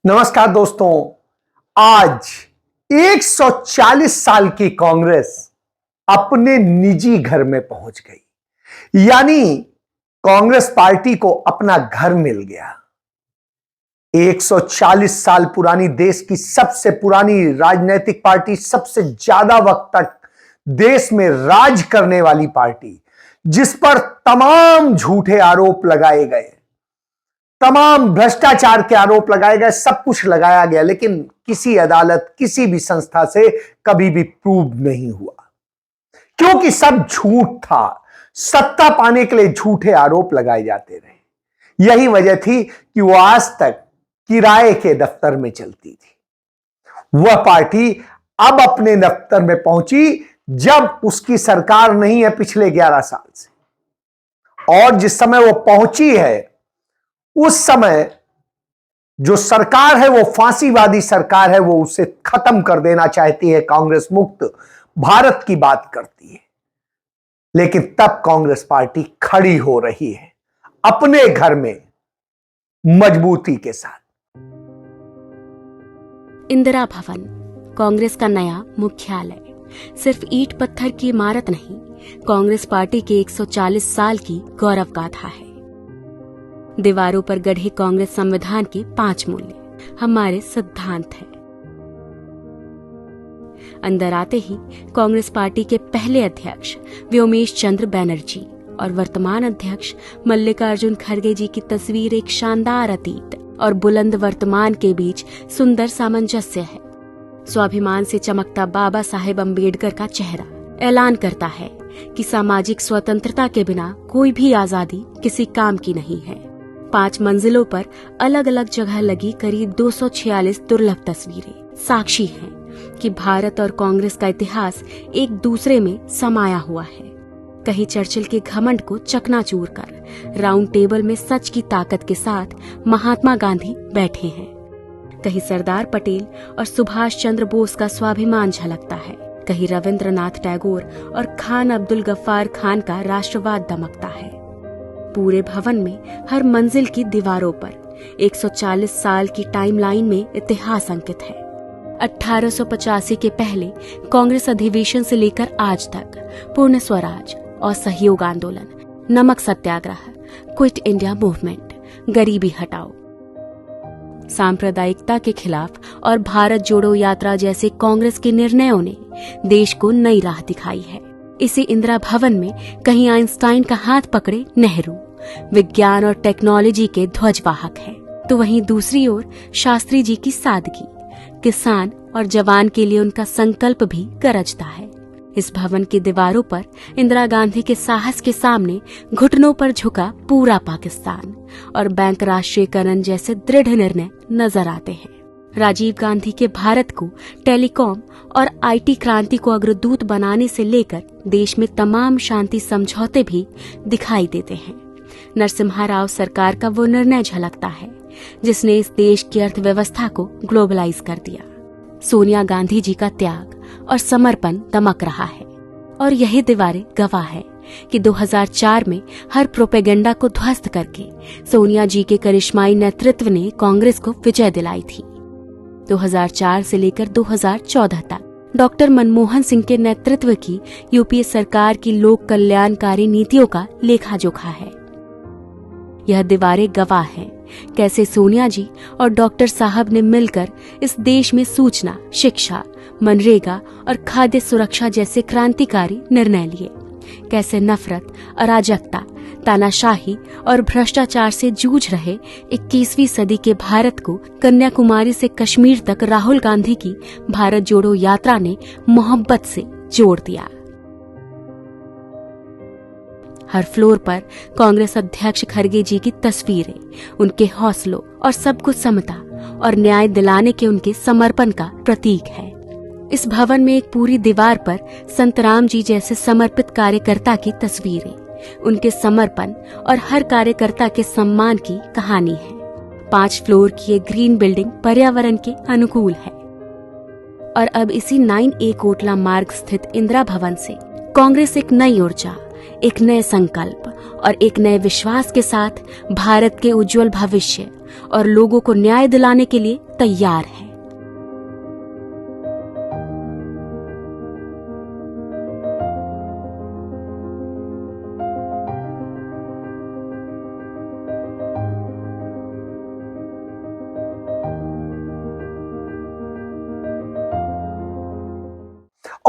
नमस्कार दोस्तों। आज 140 साल की कांग्रेस अपने निजी घर में पहुंच गई, यानी कांग्रेस पार्टी को अपना घर मिल गया। 140 साल पुरानी देश की सबसे पुरानी राजनीतिक पार्टी, सबसे ज्यादा वक्त तक देश में राज करने वाली पार्टी, जिस पर तमाम झूठे आरोप लगाए गए, तमाम भ्रष्टाचार के आरोप लगाए गए, सब कुछ लगाया गया, लेकिन किसी अदालत, किसी भी संस्था से कभी भी प्रूव नहीं हुआ, क्योंकि सब झूठ था। सत्ता पाने के लिए झूठे आरोप लगाए जाते रहे। यही वजह थी कि वो आज तक किराए के दफ्तर में चलती थी। वह पार्टी अब अपने दफ्तर में पहुंची जब उसकी सरकार नहीं है पिछले 11 साल से, और जिस समय वो पहुंची है उस समय जो सरकार है वो फांसीवादी सरकार है, वो उसे खत्म कर देना चाहती है, कांग्रेस मुक्त भारत की बात करती है। लेकिन तब कांग्रेस पार्टी खड़ी हो रही है अपने घर में मजबूती के साथ। इंदिरा भवन कांग्रेस का नया मुख्यालय सिर्फ ईंट पत्थर की इमारत नहीं, कांग्रेस पार्टी के 140 साल की गौरव गाथा है। दीवारों पर गढ़े कांग्रेस संविधान के 5 मूल्य हमारे सिद्धांत हैं। अंदर आते ही कांग्रेस पार्टी के पहले अध्यक्ष व्योमेश चंद्र बैनर्जी और वर्तमान अध्यक्ष मल्लिकार्जुन खड़गे जी की तस्वीर एक शानदार अतीत और बुलंद वर्तमान के बीच सुंदर सामंजस्य है। स्वाभिमान से चमकता बाबा साहेब अम्बेडकर का चेहरा ऐलान करता है कि सामाजिक स्वतंत्रता के बिना कोई भी आजादी किसी काम की नहीं है। 5 मंजिलों पर अलग अलग जगह लगी करीब 246 दुर्लभ तस्वीरें साक्षी हैं कि भारत और कांग्रेस का इतिहास एक दूसरे में समाया हुआ है। कहीं चर्चिल के घमंड को चकनाचूर कर राउंड टेबल में सच की ताकत के साथ महात्मा गांधी बैठे हैं, कहीं सरदार पटेल और सुभाष चंद्र बोस का स्वाभिमान झलकता है, कहीं रविंद्रनाथ टैगोर और खान अब्दुल गफ्फार खान का राष्ट्रवाद दमकता है। पूरे भवन में हर मंजिल की दीवारों पर 140 साल की टाइमलाइन में इतिहास अंकित है। 1885 के पहले कांग्रेस अधिवेशन से लेकर आज तक पूर्ण स्वराज और सहयोग आंदोलन, नमक सत्याग्रह, क्विट इंडिया मूवमेंट, गरीबी हटाओ, सांप्रदायिकता के खिलाफ और भारत जोड़ो यात्रा जैसे कांग्रेस के निर्णयों ने देश को नई राह दिखाई है। इसी इंदिरा भवन में कहीं आइंस्टाइन का हाथ पकड़े नेहरू विज्ञान और टेक्नोलॉजी के ध्वजवाहक हैं, तो वहीं दूसरी ओर शास्त्री जी की सादगी, किसान और जवान के लिए उनका संकल्प भी गरजता है। इस भवन की दीवारों पर इंदिरा गांधी के साहस के सामने घुटनों पर झुका पूरा पाकिस्तान और बैंक राष्ट्रीयकरण जैसे दृढ़ निर्णय नजर आते हैं। राजीव गांधी के भारत को टेलीकॉम और आईटी क्रांति को अग्रदूत बनाने से लेकर देश में तमाम शांति समझौते भी दिखाई देते हैं। नरसिम्हा राव सरकार का वो निर्णय झलकता है जिसने इस देश की अर्थव्यवस्था को ग्लोबलाइज कर दिया। सोनिया गांधी जी का त्याग और समर्पण दमक रहा है, और यही दीवारें गवाह है कि 2004 में हर प्रोपेगेंडा को ध्वस्त करके सोनिया जी के करिश्माई नेतृत्व ने कांग्रेस को विजय दिलाई थी। 2004 से लेकर 2014 तक डॉक्टर मनमोहन सिंह के नेतृत्व की यूपीए सरकार की लोक कल्याणकारी नीतियों का लेखा जोखा है। यह दीवारें गवाह हैं कैसे सोनिया जी और डॉक्टर साहब ने मिलकर इस देश में सूचना, शिक्षा, मनरेगा और खाद्य सुरक्षा जैसे क्रांतिकारी निर्णय लिए, कैसे नफरत, अराजकता, तानाशाही और भ्रष्टाचार से जूझ रहे 21वीं सदी के भारत को कन्याकुमारी से कश्मीर तक राहुल गांधी की भारत जोड़ो यात्रा ने मोहब्बत से जोड़ दिया। हर फ्लोर पर कांग्रेस अध्यक्ष खड़गे जी की तस्वीरें उनके हौसलों और सबको समता और न्याय दिलाने के उनके समर्पण का प्रतीक है। इस भवन में एक पूरी दीवार पर संत राम जी जैसे समर्पित कार्यकर्ता की तस्वीरें, उनके समर्पण और हर कार्यकर्ता के सम्मान की कहानी है। 5 फ्लोर की ये ग्रीन बिल्डिंग पर्यावरण के अनुकूल है, और अब इसी 9A कोटला मार्ग स्थित इंदिरा भवन से कांग्रेस एक नई ऊर्जा, एक नए संकल्प और एक नए विश्वास के साथ भारत के उज्जवल भविष्य और लोगों को न्याय दिलाने के लिए तैयार है।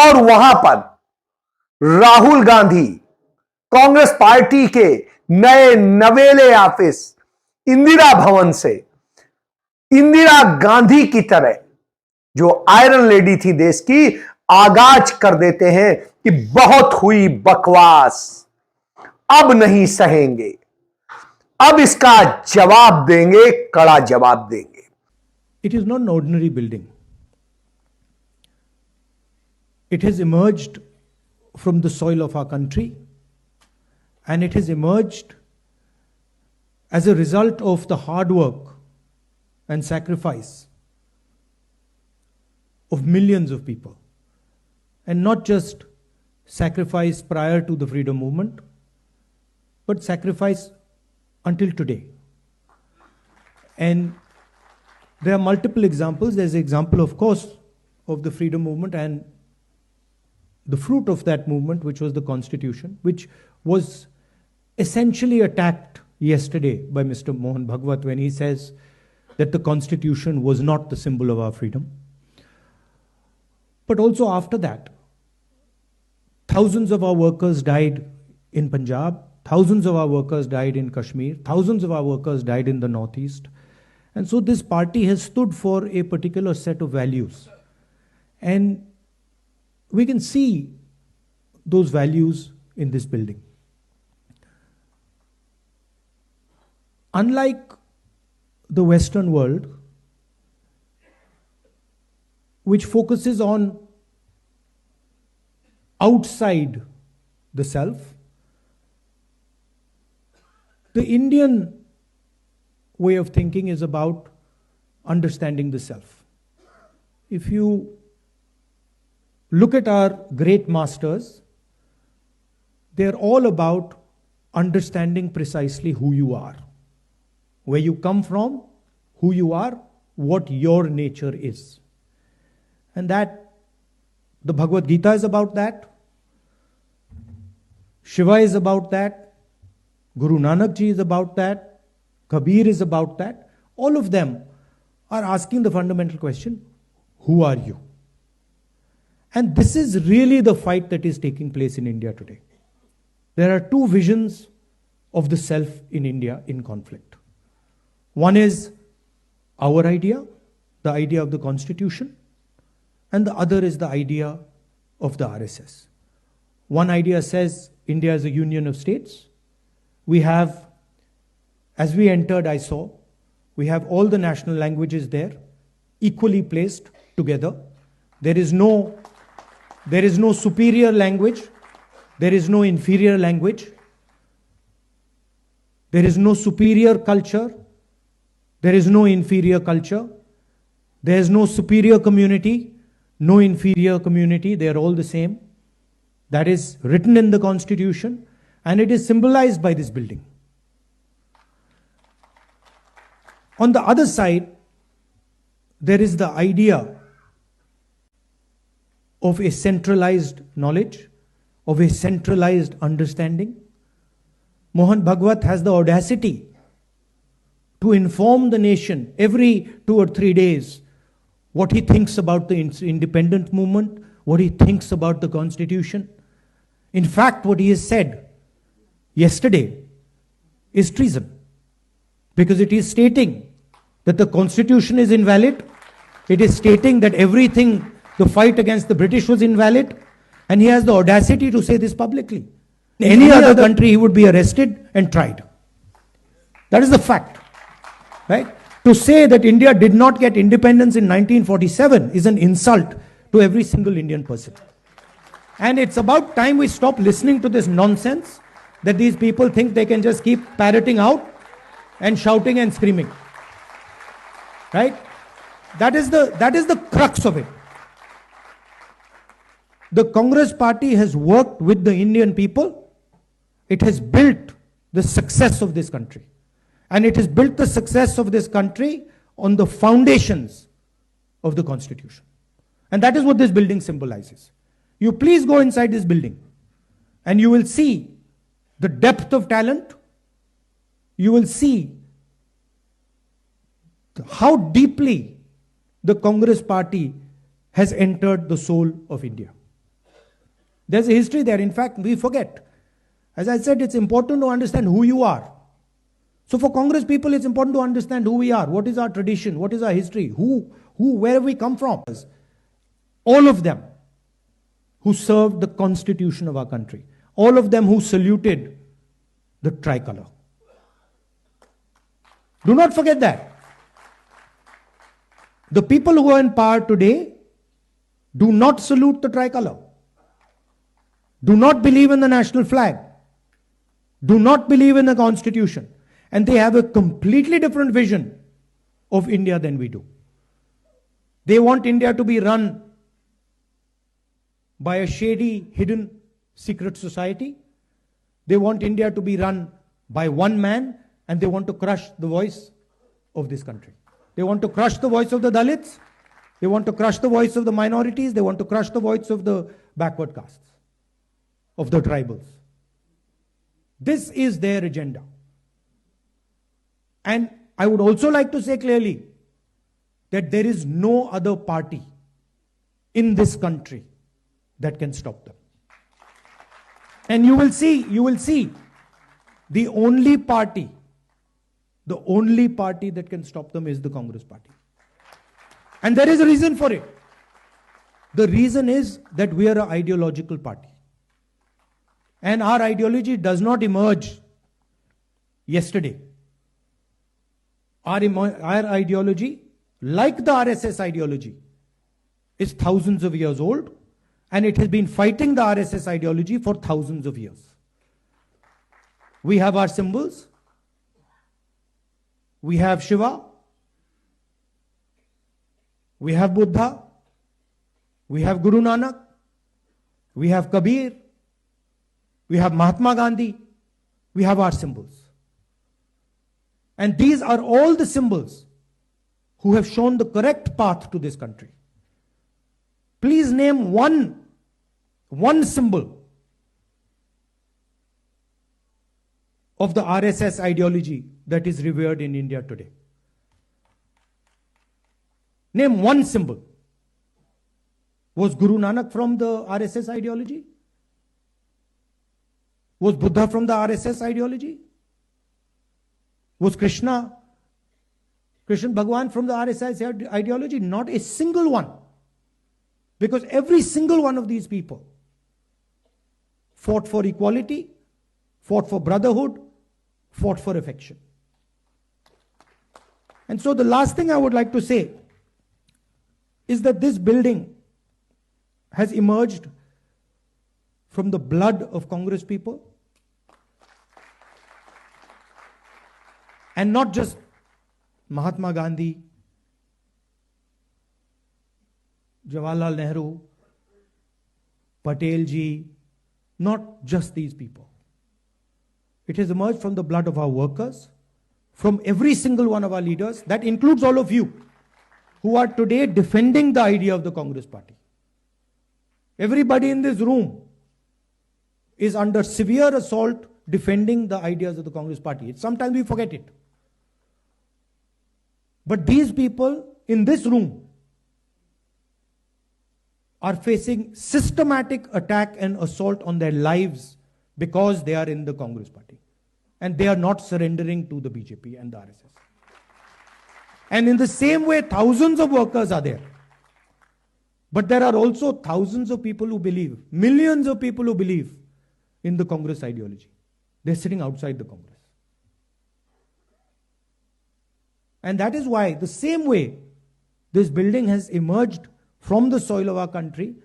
और वहां पर राहुल गांधी कांग्रेस पार्टी के नए नवेले ऑफिस इंदिरा भवन से इंदिरा गांधी की तरह जो आयरन लेडी थी देश की, आगाज कर देते हैं कि बहुत हुई बकवास, अब नहीं सहेंगे, अब इसका जवाब देंगे, कड़ा जवाब देंगे। It is not an ordinary building. It has emerged from the soil of our country, and it has emerged as a result of the hard work and sacrifice of millions of people, and not just sacrifice prior to the freedom movement, but sacrifice until today. And there are multiple examples. There's the example, of course, of the freedom movement and the fruit of that movement, which was the Constitution, which was essentially attacked yesterday by Mr. Mohan Bhagwat when he says that the Constitution was not the symbol of our freedom. But also after that, thousands of our workers died in Punjab, thousands of our workers died in Kashmir, thousands of our workers died in the Northeast. And so this party has stood for a particular set of values. And we can see those values in this building. Unlike the Western world, which focuses on outside the self, the Indian way of thinking is about understanding the self. If you look at our great masters, they're all about understanding precisely who you are, where you come from, who you are, what your nature is. And that, the Bhagavad Gita is about that, Shiva is about that, Guru Nanak Ji is about that, Kabir is about that. All of them are asking the fundamental question, who are you? And this is really the fight that is taking place in India today. There are two visions of the self in India in conflict. One is our idea, the idea of the Constitution, and the other is the idea of the RSS. One idea says India is a union of states. We have, as we entered, I saw, we have all the national languages there, equally placed together. There is no superior language. There is no inferior language. There is no superior culture. There is no inferior culture. There is no superior community, no inferior community. They are all the same. That is written in the Constitution, and it is symbolized by this building. On the other side, there is the idea of a centralized knowledge, of a centralized understanding. Mohan Bhagwat has the audacity to inform the nation every 2 or 3 days what he thinks about the independent movement, what he thinks about the Constitution. In fact, what he has said yesterday is treason, because it is stating that the Constitution is invalid. It is stating that everything, the fight against the British was invalid, and he has the audacity to say this publicly. In any other country, he would be arrested and tried. That is the fact, right? To say that India did not get independence in 1947 is an insult to every single Indian person. And it's about time we stop listening to this nonsense that these people think they can just keep parroting out and shouting and screaming. Right? That is the crux of it. The Congress party has worked with the Indian people. It has built the success of this country. And it has built the success of this country on the foundations of the Constitution. And that is what this building symbolizes. You please go inside this building and you will see the depth of talent. You will see how deeply the Congress party has entered the soul of India. There's a history there. In fact, we forget. As I said, it's important to understand who you are. So for Congress people, it's important to understand who we are. What is our tradition? What is our history? Where have we come from? All of them who served the constitution of our country. All of them who saluted the tricolor. Do not forget that. The people who are in power today do not salute the tricolor, do not believe in the national flag, do not believe in the constitution, and they have a completely different vision of India than we do. They want India to be run by a shady, hidden, secret society. They want India to be run by one man, and they want to crush the voice of this country. They want to crush the voice of the Dalits. They want to crush the voice of the minorities. They want to crush the voice of the backward castes, of the tribals. This is their agenda. And I would also like to say clearly that there is no other party in this country that can stop them. And you will see, the only party that can stop them is the Congress party. And there is a reason for it. The reason is that we are an ideological party. And our ideology does not emerge yesterday. Our ideology, like the RSS ideology, is thousands of years old, and it has been fighting the RSS ideology for thousands of years. We have our symbols. We have Shiva. We have Buddha. We have Guru Nanak. We have Kabir. We have Mahatma Gandhi. We have our symbols. And these are all the symbols who have shown the correct path to this country. Please name one symbol of the RSS ideology that is revered in India today. Name one symbol. Was Guru Nanak from the RSS ideology? Was Buddha from the RSS ideology? Was Krishna Bhagwan from the RSS ideology? Not a single one. Because every single one of these people fought for equality, fought for brotherhood, fought for affection. And so the last thing I would like to say is that this building has emerged from the blood of Congress people. And not just Mahatma Gandhi, Jawaharlal Nehru, Patel ji, not just these people. It has emerged from the blood of our workers, from every single one of our leaders. That includes all of you who are today defending the idea of the Congress party. Everybody in this room is under severe assault defending the ideas of the Congress party. Sometimes we forget it. But these people in this room are facing systematic attack and assault on their lives because they are in the Congress party. And they are not surrendering to the BJP and the RSS. And in the same way, thousands of workers are there. But there are also thousands of people who believe, millions of people who believe in the Congress ideology. They're sitting outside the Congress. And that is why, the same way this building has emerged from the soil of our country,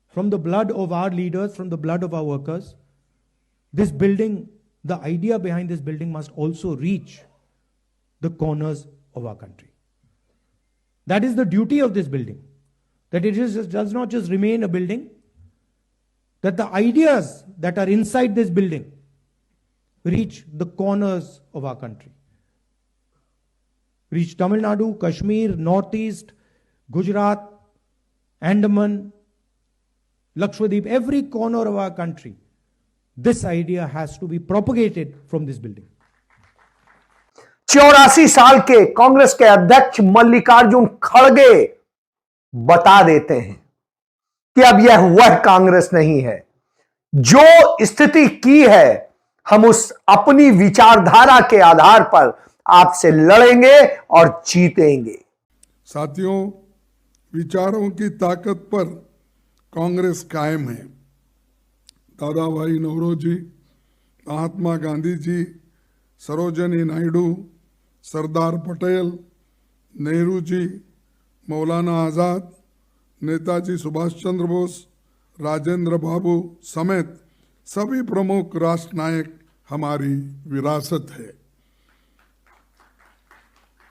from the blood of our leaders, from the blood of our workers, this building, the idea behind this building must also reach the corners of our country. That is the duty of this building. That it does not just remain a building, that the ideas that are inside this building reach the corners of our country. reach Tamil Nadu, Kashmir, Northeast, Gujarat, Andaman, Lakshadweep, every corner of our country. This idea has to be propagated from this building. 84 साल के कांग्रेस के अध्यक्ष मल्लिकार्जुन खड़गे बता देते हैं कि अब यह वह कांग्रेस नहीं है। जो स्थिति की है, हम उस अपनी विचारधारा के आधार पर आपसे लड़ेंगे और जीतेंगे। साथियों, विचारों की ताकत पर कांग्रेस कायम है। दादा भाई नौरोजी, महात्मा गांधी जी, सरोजिनी नायडू, सरदार पटेल, नेहरू जी, मौलाना आज़ाद, नेताजी सुभाष चंद्र बोस, राजेंद्र बाबू समेत सभी प्रमुख राष्ट्र नायक हमारी विरासत है।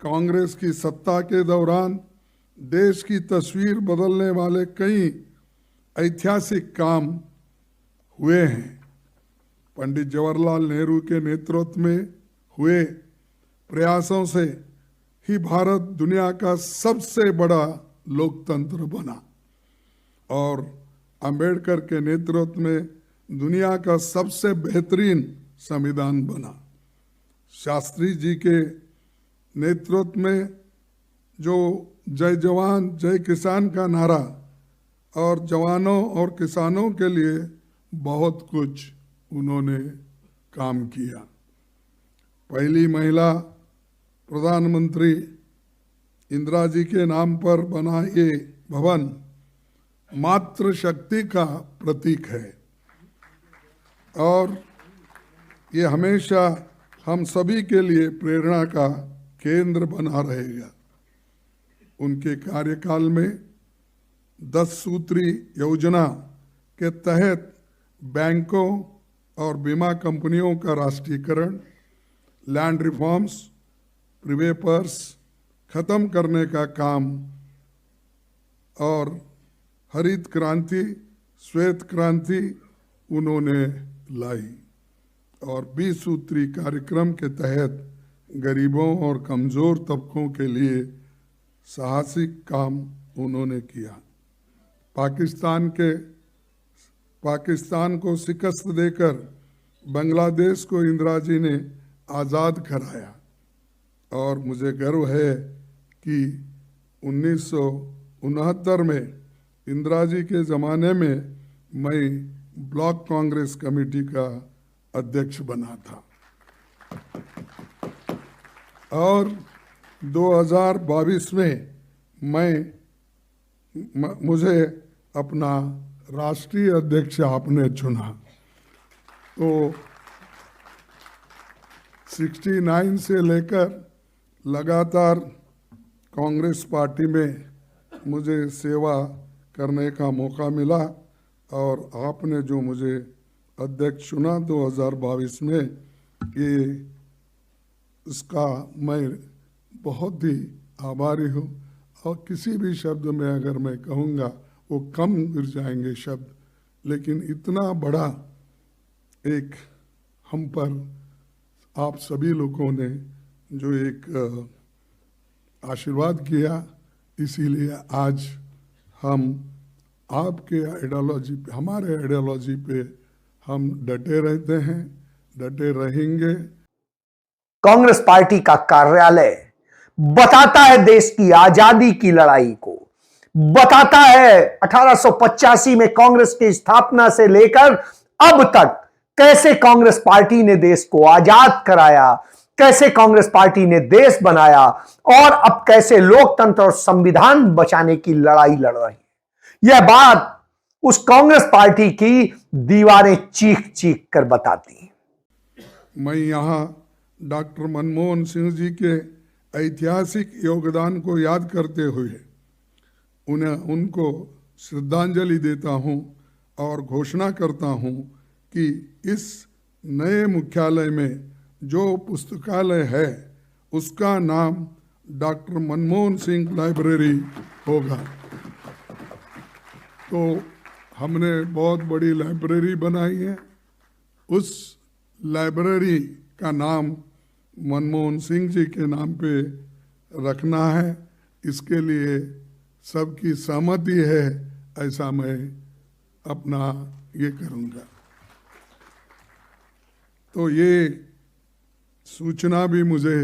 कांग्रेस की सत्ता के दौरान देश की तस्वीर बदलने वाले कई ऐतिहासिक काम हुए हैं। पंडित जवाहरलाल नेहरू के नेतृत्व में हुए प्रयासों से ही भारत दुनिया का सबसे बड़ा लोकतंत्र बना और अंबेडकर के नेतृत्व में दुनिया का सबसे बेहतरीन संविधान बना। शास्त्री जी के नेतृत्व में जो जय जवान जय किसान का नारा और जवानों और किसानों के लिए बहुत कुछ उन्होंने काम किया। पहली महिला प्रधानमंत्री इंदिरा जी के नाम पर बना ये भवन मातृ शक्ति का प्रतीक है और ये हमेशा हम सभी के लिए प्रेरणा का केंद्र बना रहेगा। उनके कार्यकाल में 10 सूत्री योजना के तहत बैंकों और बीमा कंपनियों का राष्ट्रीयकरण, लैंड रिफॉर्म्स, प्रीवेपर्स खत्म करने का काम और हरित क्रांति, श्वेत क्रांति उन्होंने लाई और 20 सूत्री कार्यक्रम के तहत गरीबों और कमजोर तबकों के लिए साहसिक काम उन्होंने किया। पाकिस्तान को शिकस्त देकर बांग्लादेश को इंदिरा जी ने आज़ाद कराया और मुझे गर्व है कि 1969 में इंदिरा जी के ज़माने में मैं ब्लॉक कांग्रेस कमेटी का अध्यक्ष बना था और 2022 में मुझे अपना राष्ट्रीय अध्यक्ष आपने चुना। तो 69 से लेकर लगातार कांग्रेस पार्टी में मुझे सेवा करने का मौका मिला और आपने जो मुझे अध्यक्ष चुना 2022 में, कि इसका मैं बहुत ही आभारी हूँ और किसी भी शब्द में अगर मैं कहूँगा वो कम गिर जाएंगे शब्द, लेकिन इतना बड़ा एक हम पर आप सभी लोगों ने जो एक आशीर्वाद किया, इसीलिए आज हम आपके आइडियोलॉजी पे, हमारे आइडियोलॉजी पे हम डटे रहते हैं, डटे रहेंगे। कांग्रेस पार्टी का कार्यालय बताता है देश की आजादी की लड़ाई को, बताता है 1885 में कांग्रेस की स्थापना से लेकर अब तक कैसे कांग्रेस पार्टी ने देश को आजाद कराया, कैसे कांग्रेस पार्टी ने देश बनाया और अब कैसे लोकतंत्र और संविधान बचाने की लड़ाई लड़ रही है। यह बात उस कांग्रेस पार्टी की दीवारें चीख चीख कर बताती हैं। मैं यहाँ डॉक्टर मनमोहन सिंह जी के ऐतिहासिक योगदान को याद करते हुए उनको श्रद्धांजलि देता हूँ और घोषणा करता हूँ कि इस नए मुख्यालय में जो पुस्तकालय है उसका नाम डॉक्टर मनमोहन सिंह लाइब्रेरी होगा। तो हमने बहुत बड़ी लाइब्रेरी बनाई है, उस लाइब्रेरी का नाम मनमोहन सिंह जी के नाम पे रखना है, इसके लिए सबकी सहमति है, ऐसा मैं अपना ये करूँगा। तो ये सूचना भी मुझे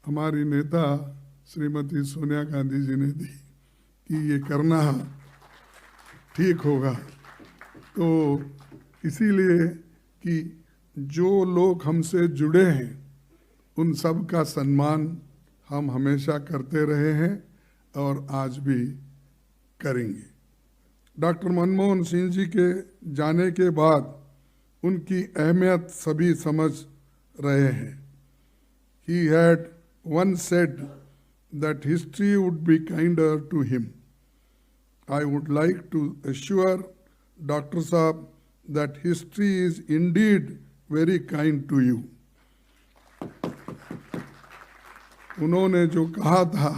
हमारी नेता श्रीमती सोनिया गांधी जी ने दी कि ये करना ठीक होगा। तो इसीलिए कि जो लोग हमसे जुड़े हैं उन सब का सम्मान हम हमेशा करते रहे हैं और आज भी करेंगे। डॉक्टर मनमोहन सिंह जी के जाने के बाद उनकी अहमियत सभी समझ रहे हैं। He had once said that history would be kinder to him. I would like to assure Dr. Saab that history is indeed very kind to you. उन्होंने जो कहा था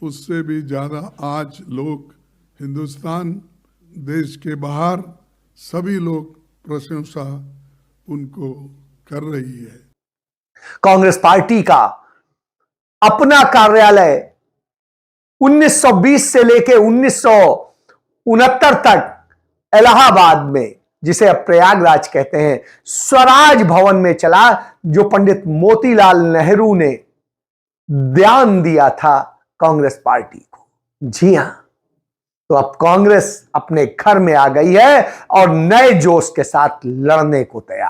उससे भी ज़्यादा आज लोग हिंदुस्तान, देश के बाहर सभी लोग प्रशंसा उनको कर रही है। कांग्रेस पार्टी का अपना कार्यालय 1920 से लेकर 1969 तक इलाहाबाद में, जिसे अब प्रयागराज कहते हैं, स्वराज भवन में चला, जो पंडित मोतीलाल नेहरू ने ध्यान दिया था कांग्रेस पार्टी को। जी हां, तो अब कांग्रेस अपने घर में आ गई है और नए जोश के साथ लड़ने को तैयार।